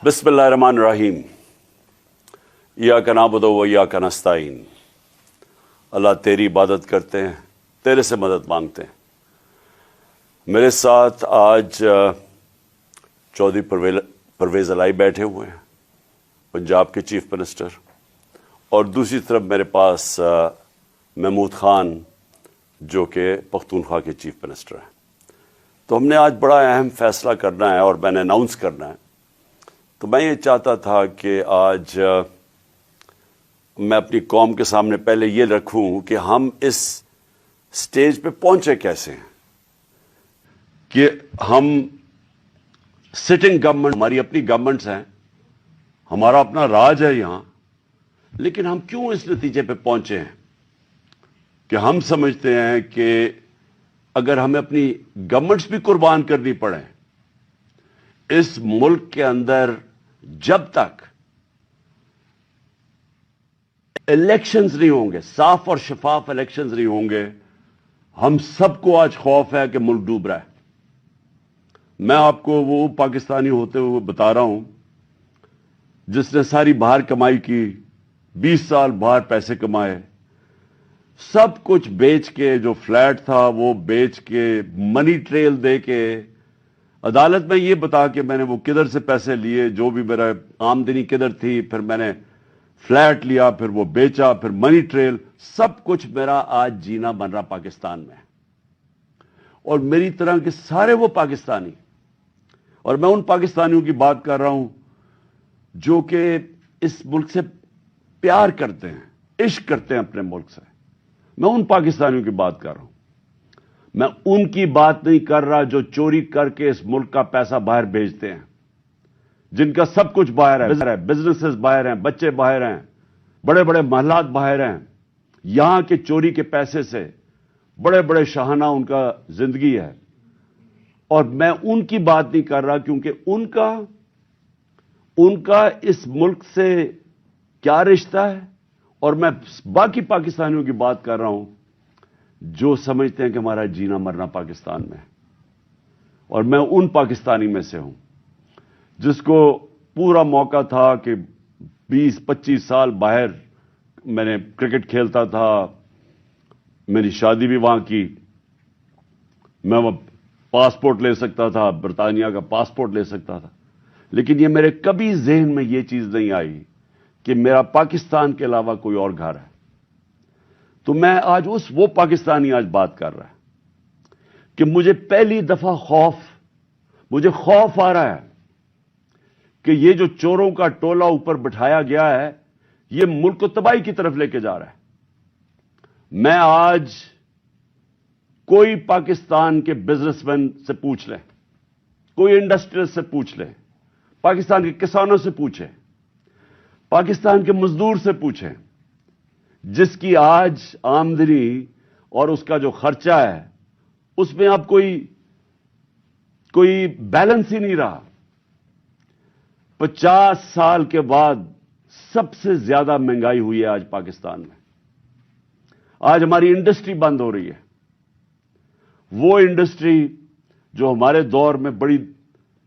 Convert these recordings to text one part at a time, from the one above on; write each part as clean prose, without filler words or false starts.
بسم اللہ الرحمن الرحیم ایاک نعبد و ایاک نستعین۔ اللہ تیری عبادت کرتے ہیں، تیرے سے مدد مانگتے ہیں۔ میرے ساتھ آج چودھری پرویز الہی بیٹھے ہوئے ہیں، پنجاب کے چیف منسٹر، اور دوسری طرف میرے پاس محمود خان جو کہ پختونخوا کے چیف منسٹر ہیں۔ تو ہم نے آج بڑا اہم فیصلہ کرنا ہے اور میں نے اناؤنس کرنا ہے۔ تو میں یہ چاہتا تھا کہ آج میں اپنی قوم کے سامنے پہلے یہ رکھوں کہ ہم اس سٹیج پہ پہنچے کیسے ہیں، کہ ہم سٹنگ گورنمنٹ، ہماری اپنی گورنمنٹس ہیں، ہمارا اپنا راج ہے یہاں، لیکن ہم کیوں اس نتیجے پہ پہنچے ہیں کہ ہم سمجھتے ہیں کہ اگر ہمیں اپنی گورنمنٹس بھی قربان کرنی پڑے اس ملک کے اندر، جب تک الیکشنز نہیں ہوں گے، صاف اور شفاف الیکشنز نہیں ہوں گے، ہم سب کو آج خوف ہے کہ ملک ڈوب رہا ہے۔ میں آپ کو وہ پاکستانی ہوتے ہوئے بتا رہا ہوں جس نے ساری باہر کمائی کی، 20 سال باہر پیسے کمائے، سب کچھ بیچ کے، جو فلیٹ تھا وہ بیچ کے، منی ٹریل دے کے، عدالت میں یہ بتا کہ میں نے وہ کدھر سے پیسے لیے، جو بھی میرا آمدنی کدھر تھی، پھر میں نے فلیٹ لیا، پھر وہ بیچا، پھر منی ٹریل، سب کچھ میرا آج جینا بن رہا پاکستان میں۔ اور میری طرح کے سارے وہ پاکستانی، اور میں ان پاکستانیوں کی بات کر رہا ہوں جو کہ اس ملک سے پیار کرتے ہیں، عشق کرتے ہیں اپنے ملک سے، میں ان پاکستانیوں کی بات کر رہا ہوں۔ میں ان کی بات نہیں کر رہا جو چوری کر کے اس ملک کا پیسہ باہر بھیجتے ہیں، جن کا سب کچھ باہر ہے، بزنسز باہر ہیں، بچے باہر ہیں، بڑے بڑے محلات باہر ہیں، یہاں کے چوری کے پیسے سے بڑے بڑے شاہانہ ان کا زندگی ہے۔ اور میں ان کی بات نہیں کر رہا کیونکہ ان کا اس ملک سے کیا رشتہ ہے، اور میں باقی پاکستانیوں کی بات کر رہا ہوں جو سمجھتے ہیں کہ ہمارا جینا مرنا پاکستان میں ہے۔ اور میں ان پاکستانی میں سے ہوں جس کو پورا موقع تھا کہ 20-25 سال باہر میں نے کرکٹ کھیلتا تھا، میری شادی بھی وہاں کی، میں وہ پاسپورٹ لے سکتا تھا، برطانیہ کا پاسپورٹ لے سکتا تھا، لیکن یہ میرے کبھی ذہن میں یہ چیز نہیں آئی کہ میرا پاکستان کے علاوہ کوئی اور گھر ہے۔ تو میں آج وہ پاکستانی آج بات کر رہا ہے کہ مجھے پہلی دفعہ مجھے خوف آ رہا ہے کہ یہ جو چوروں کا ٹولہ اوپر بٹھایا گیا ہے یہ ملک کو تباہی کی طرف لے کے جا رہا ہے۔ میں آج کوئی پاکستان کے بزنس مین سے پوچھ لیں، کوئی انڈسٹریل سے پوچھ لیں، پاکستان کے کسانوں سے پوچھیں، پاکستان کے مزدور سے پوچھیں، جس کی آج آمدنی اور اس کا جو خرچہ ہے اس میں اب کوئی بیلنس ہی نہیں رہا۔ 50 سال کے بعد سب سے زیادہ مہنگائی ہوئی ہے آج پاکستان میں۔ آج ہماری انڈسٹری بند ہو رہی ہے، وہ انڈسٹری جو ہمارے دور میں بڑی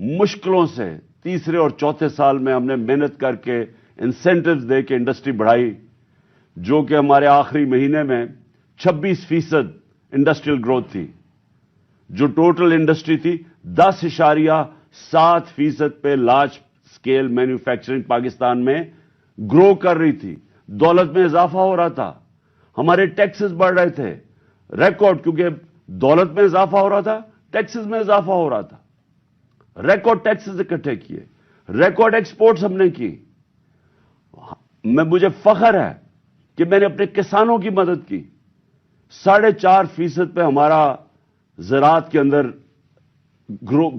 مشکلوں سے تیسرے اور چوتھے سال میں ہم نے محنت کر کے انسینٹیوز دے کے انڈسٹری بڑھائی، جو کہ ہمارے آخری مہینے میں 26% انڈسٹریل گروتھ تھی، جو ٹوٹل انڈسٹری تھی 10.7% پہ لارج سکیل مینوفیکچرنگ پاکستان میں گرو کر رہی تھی، دولت میں اضافہ ہو رہا تھا، ہمارے ٹیکسز بڑھ رہے تھے، ریکارڈ، کیونکہ دولت میں اضافہ ہو رہا تھا، ٹیکسز میں اضافہ ہو رہا تھا، ریکارڈ ٹیکسز اکٹھے کیے، ریکارڈ ایکسپورٹس ہم نے کی۔ مجھے فخر ہے کہ میں نے اپنے کسانوں کی مدد کی، 4.5% پہ ہمارا زراعت کے اندر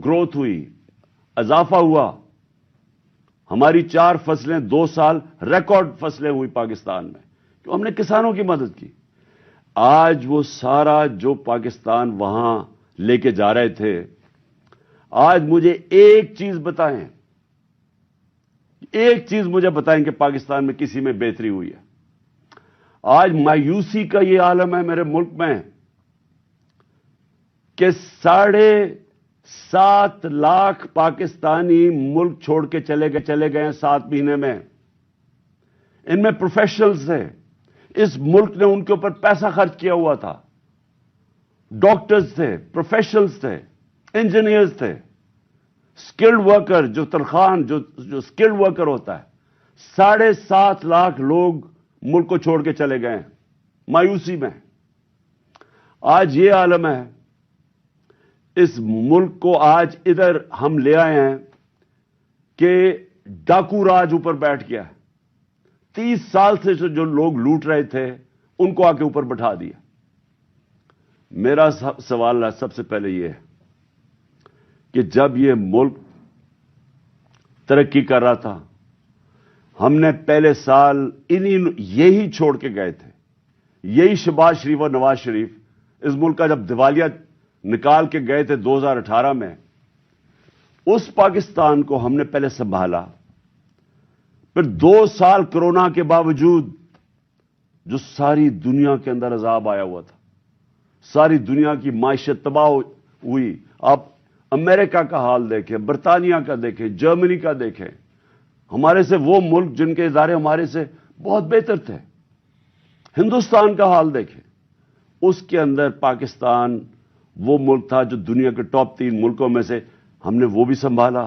گروتھ ہوئی، اضافہ ہوا، ہماری 4 فصلیں 2 سال ریکارڈ فصلیں ہوئی پاکستان میں، تو ہم نے کسانوں کی مدد کی۔ آج وہ سارا جو پاکستان وہاں لے کے جا رہے تھے، آج مجھے ایک چیز بتائیں کہ پاکستان میں کسی میں بہتری ہوئی ہے۔ آج مایوسی کا یہ عالم ہے میرے ملک میں کہ 7 लाख पाकिस्तानी मुल्क छोड़ के चले गए हैं 7 महीने में। इनमें प्रोफेशनल्स थे, इस मुल्क ने उनके ऊपर पैसा खर्च किया हुआ था। डॉक्टर्स थे, प्रोफेशनल्स थे, इंजीनियर्स थे, स्किल्ड वर्कर, जो तरखान जो स्किल्ड वर्कर होता है। 7.5 लाख लोग मुल्क को छोड़ के चले गए हैं मायूसी में। आज ये आलम है, इस मुल्क को आज इधर हम ले आए हैं कि डाकू राज ऊपर बैठ गया है। 30 साल से जो लोग लूट रहे थे उनको आके ऊपर बैठा दिया। मेरा सवाल सबसे पहले यह है कि जब ये मुल्क तरक्की कर रहा था, हमने पहले साल यही छोड़ के गए थे, यही शहबाज शरीफ और नवाज शरीफ इस मुल्क का जब दिवालिया निकाल के गए थे 2018 में, उस पाकिस्तान को हमने पहले संभाला। फिर 2 साल कोरोना के बावजूद जो सारी दुनिया के अंदर अजाब आया हुआ था, सारी दुनिया की माइशत तबाह हुई। आप अमेरिका का हाल देखें, बरतानिया का देखें, जर्मनी का देखें, हमारे से वो मुल्क जिनके इदारे हमारे से बहुत बेहतर थे। हिंदुस्तान का हाल देखें, उसके अंदर पाकिस्तान वो मुल्क था जो दुनिया के टॉप 3 मुल्कों में से, हमने वो भी संभाला।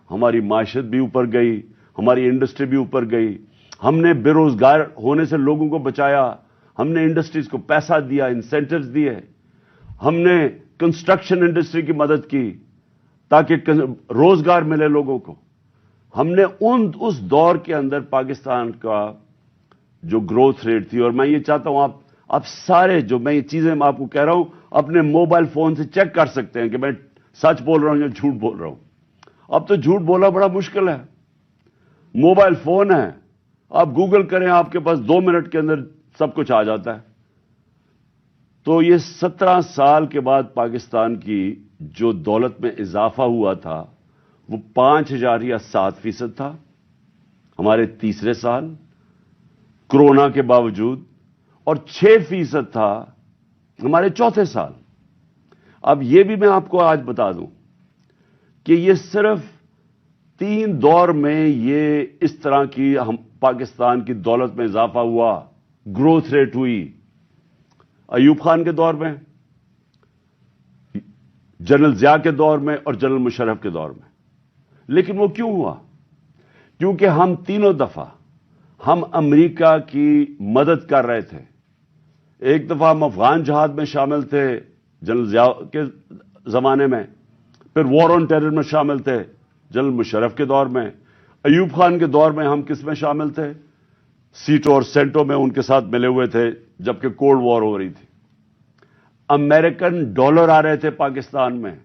हमारी माइशत भी ऊपर गई, हमारी इंडस्ट्री भी ऊपर गई, हमने बेरोजगार होने से लोगों को बचाया, हमने इंडस्ट्रीज को पैसा दिया, इंसेंटिव्स दिए, हमने कंस्ट्रक्शन इंडस्ट्री की मदद की ताकि रोजगार मिले लोगों को। हमने उस दौर के अंदर पाकिस्तान का जो ग्रोथ रेट थी, और मैं ये चाहता हूं आप सारे जो मैं ये चीजें आपको कह रहा हूं अपने मोबाइल फोन से चेक कर सकते हैं कि मैं सच बोल रहा हूं या झूठ बोल रहा हूं। अब तो झूठ बोलना बड़ा मुश्किल है, मोबाइल फोन है, आप गूगल करें, आपके पास 2 मिनट के अंदर सब कुछ आ जाता है। तो ये 17 साल के बाद पाकिस्तान की जो दौलत में इजाफा हुआ था वो 5,000 या 7% था हमारे तीसरे साल कोरोना के बावजूद, और 6% था हमारे चौथे साल। अब यह भी मैं आपको आज बता दूं कि ये सिर्फ 3 दौर में ये इस तरह की हम पाकिस्तान की दौलत में इजाफा हुआ, ग्रोथ रेट हुई। अयूब खान के दौर में, जनरल जिया के दौर में और जनरल मुशर्रफ के दौर में। लेकिन वो क्यों हुआ? क्योंकि हम तीनों दफा हम अमेरिका की मदद कर रहे थे। एक दफा हम अफगान जहाद में शामिल थे जनरल जिया के जमाने में, फिर वॉर ऑन टेरर में शामिल थे जनरल मुशर्रफ के दौर में। अयूब खान के दौर में हम किस में शामिल थे? सीटो और सेंटो में उनके साथ मिले हुए थे जबकि कोल्ड वॉर हो रही थी। अमेरिकन डॉलर आ रहे थे पाकिस्तान में,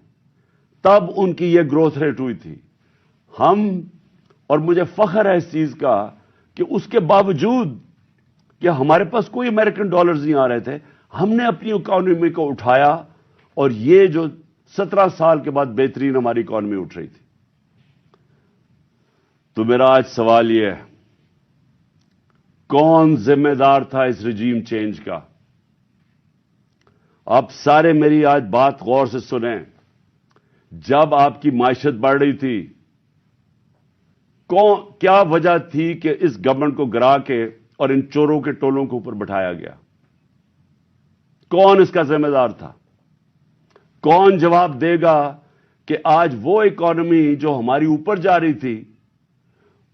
तब उनकी यह ग्रोथ रेट हुई थी। हम, और मुझे फख्र है इस चीज का कि उसके बावजूद कि हमारे पास कोई अमेरिकन डॉलर्स नहीं आ रहे थे, हमने अपनी इकोनॉमी को उठाया, और ये जो 17 साल के बाद बेहतरीन हमारी इकोनॉमी उठ रही थी। तो मेरा आज सवाल यह है, कौन जिम्मेदार था इस रिजीम चेंज का? आप सारे मेरी आज बात गौर से सुने। जब आपकी माइशत बढ़ रही थी, क्या वजह थी कि इस गवर्नमेंट को गिरा के और इन चोरों के टोलों के ऊपर बैठाया गया? कौन इसका जिम्मेदार था? कौन जवाब देगा कि आज वो इकोनॉमी जो हमारी ऊपर जा रही थी,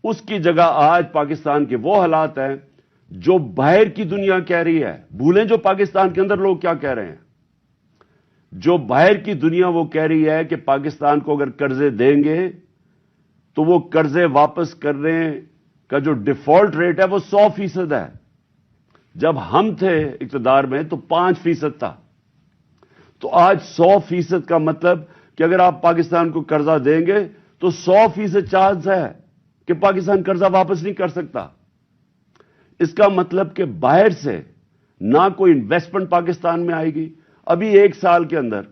उसकी जगह आज पाकिस्तान के वो हालात हैं जो बाहर की दुनिया कह रही है। भूलें जो पाकिस्तान के अंदर लोग क्या कह रहे हैं। जो बाहर की दुनिया वो कह रही है कि पाकिस्तान को अगर कर्जे देंगे तो वो कर्जे वापस करने का जो डिफॉल्ट रेट है वो 100% है। जब हम थे इक्तदार में तो 5% था। तो आज 100% का मतलब कि अगर आप पाकिस्तान को कर्जा देंगे तो 100% चांस है कि पाकिस्तान कर्जा वापस नहीं कर सकता। इसका मतलब कि बाहर से ना कोई इन्वेस्टमेंट पाकिस्तान में आएगी। अभी 1 साल के अंदर,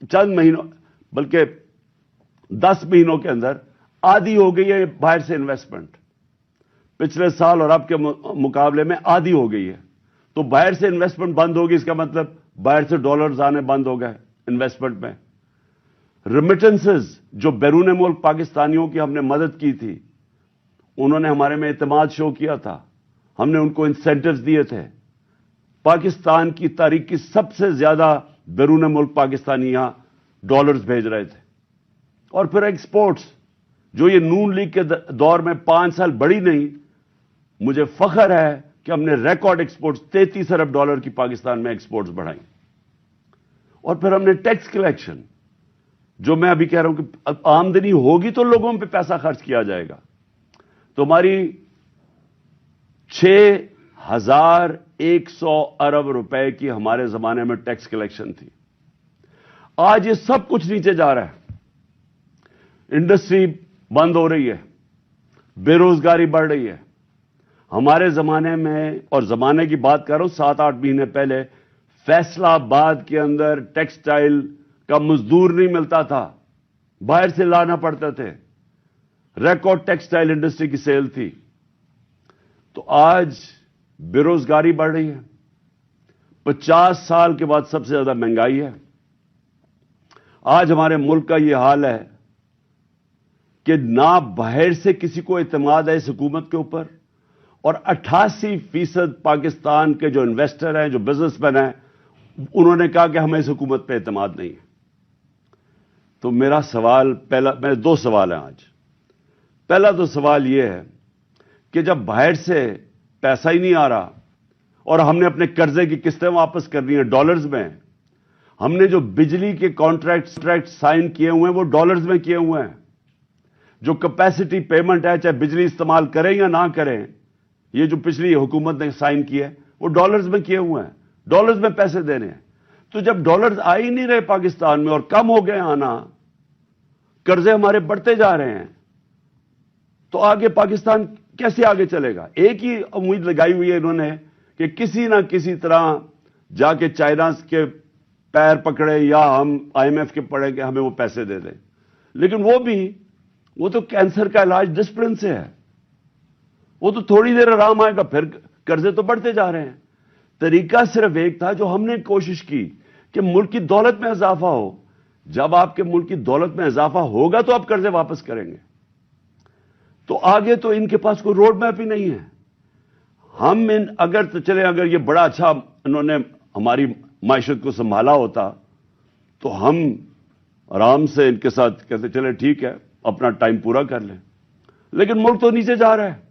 चंद महीनों, बल्कि 10 महीनों के अंदर आधी हो गई है बाहर से इन्वेस्टमेंट। पिछले साल और अब के मुकाबले में आधी हो गई है। तो बाहर से इन्वेस्टमेंट बंद होगी, इसका मतलब बाहर से डॉलर्स आने बंद हो गए इन्वेस्टमेंट में। रेमिटेंसेस जो बैरून मुल्क पाकिस्तानियों की हमने मदद की थी, उन्होंने हमारे में एतमाद शो किया था, हमने उनको इंसेंटिव्स दिए थे। पाकिस्तान की तारीख की सबसे ज्यादा बैरून मुल्क पाकिस्तानी यहां डॉलर्स भेज रहे थे। और फिर एक्सपोर्ट्स, जो ये नून लीग के दौर में 5 साल बढ़ी नहीं, मुझे फख्र है कि हमने रिकॉर्ड एक्सपोर्ट्स 33 अरब डॉलर की पाकिस्तान में एक्सपोर्ट्स बढ़ाई। और फिर हमने टैक्स कलेक्शन, जो मैं अभी कह रहा हूं कि आमदनी होगी तो लोगों पे पैसा खर्च किया जाएगा, तो हमारी 6,100 अरब रुपए की हमारे जमाने में टैक्स कलेक्शन थी। आज ये सब कुछ नीचे जा रहा है, इंडस्ट्री बंद हो रही है, बेरोजगारी बढ़ रही है। हमारे जमाने में, और जमाने की बात कर रहा हूं 7-8 महीने पहले, फैसलाबाद के अंदर टेक्सटाइल का मजदूर नहीं मिलता था, बाहर से लाना पड़ते थे। रिकॉर्ड टेक्सटाइल इंडस्ट्री की सेल थी। तो आज बेरोजगारी बढ़ रही है, 50 साल के बाद सबसे ज्यादा महंगाई है। आज हमारे मुल्क का यह हाल है कि ना बाहर से किसी को एतमाद है इस हुकूमत के ऊपर, और 88% पाकिस्तान के जो इन्वेस्टर हैं, जो बिजनेसमैन हैं, उन्होंने कहा कि हमें इस हुकूमत पे एतमाद नहीं है। तो मेरा सवाल मेरे 2 सवाल हैं आज। पहला तो सवाल यह है कि जब बाहर से पैसा ही नहीं आ रहा और हमने अपने कर्जे की किस्तें वापस करनी है डॉलर्स में, हमने जो बिजली के कॉन्ट्रैक्ट साइन किए हुए हैं वो डॉलर्स में किए हुए हैं। जो कैपेसिटी पेमेंट है, चाहे बिजली इस्तेमाल करें या ना करें, ये जो पिछली हुकूमत ने साइन किया है वो डॉलर्स में किए हुए हैं, डॉलर्स में पैसे देने हैं। तो जब डॉलर्स आ ही नहीं रहे पाकिस्तान में और कम हो गए आना, कर्जे हमारे बढ़ते जा रहे हैं, तो आगे पाकिस्तान कैसे आगे चलेगा? एक ही उम्मीद लगाई हुई है इन्होंने कि किसी ना किसी तरह जाके चाइना के पैर पकड़े या हम IMF के पड़े कि हमें वो पैसे दे दें। लेकिन वो तो कैंसर का इलाज डिसिप्लिन से है, वो तो थोड़ी देर आराम आएगा, फिर कर्जे तो बढ़ते जा रहे हैं। तरीका सिर्फ एक था, जो हमने कोशिश की कि मुल्क की दौलत में इजाफा हो। जब आपके मुल्क की दौलत में इजाफा होगा तो आप कर्जे वापस करेंगे। तो आगे तो इनके पास कोई रोड मैप ही नहीं है। अगर ये बड़ा अच्छा इन्होंने हमारी मायशत को संभाला होता तो हम आराम से इनके साथ कहते चले ठीक है, अपना टाइम पूरा कर लें। लेकिन मुल्क तो नीचे जा रहा है,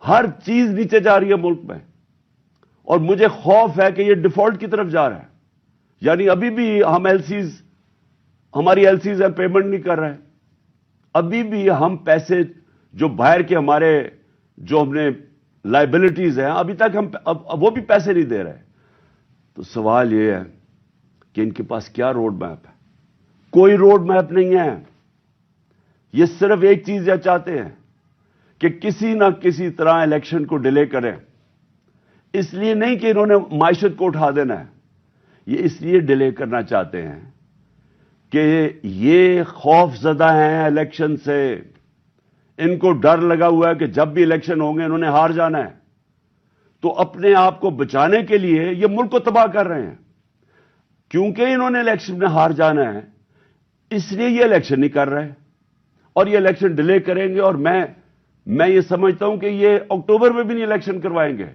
हर चीज नीचे जा रही है मुल्क में, और मुझे खौफ है कि ये डिफॉल्ट की तरफ जा रहा है। यानी अभी भी हम हमारी एलसीज पेमेंट नहीं कर रहे हैं, अभी भी हम पैसे जो बाहर के हमारे जो हमने लाइबिलिटीज हैं, अभी तक हम वो भी पैसे नहीं दे रहे। तो सवाल ये है कि इनके पास क्या रोड मैप है? कोई रोड मैप नहीं है। ये सिर्फ एक चीज यह चाहते हैं कि किसी ना किसी तरह इलेक्शन को डिले करें। इसलिए नहीं कि इन्होंने मायशत को उठा देना है, ये इसलिए डिले करना चाहते हैं कि ये खौफजदा हैं इलेक्शन से। इनको डर लगा हुआ है कि जब भी इलेक्शन होंगे इन्होंने हार जाना है, तो अपने आप को बचाने के लिए ये मुल्क को तबाह कर रहे हैं। क्योंकि इन्होंने इलेक्शन में हार जाना है, इसलिए ये इलेक्शन नहीं कर रहे और ये इलेक्शन डिले करेंगे। और मैं ये समझता हूं कि ये अक्टूबर में भी नहीं इलेक्शन करवाएंगे,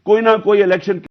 कोई ना कोई इलेक्शन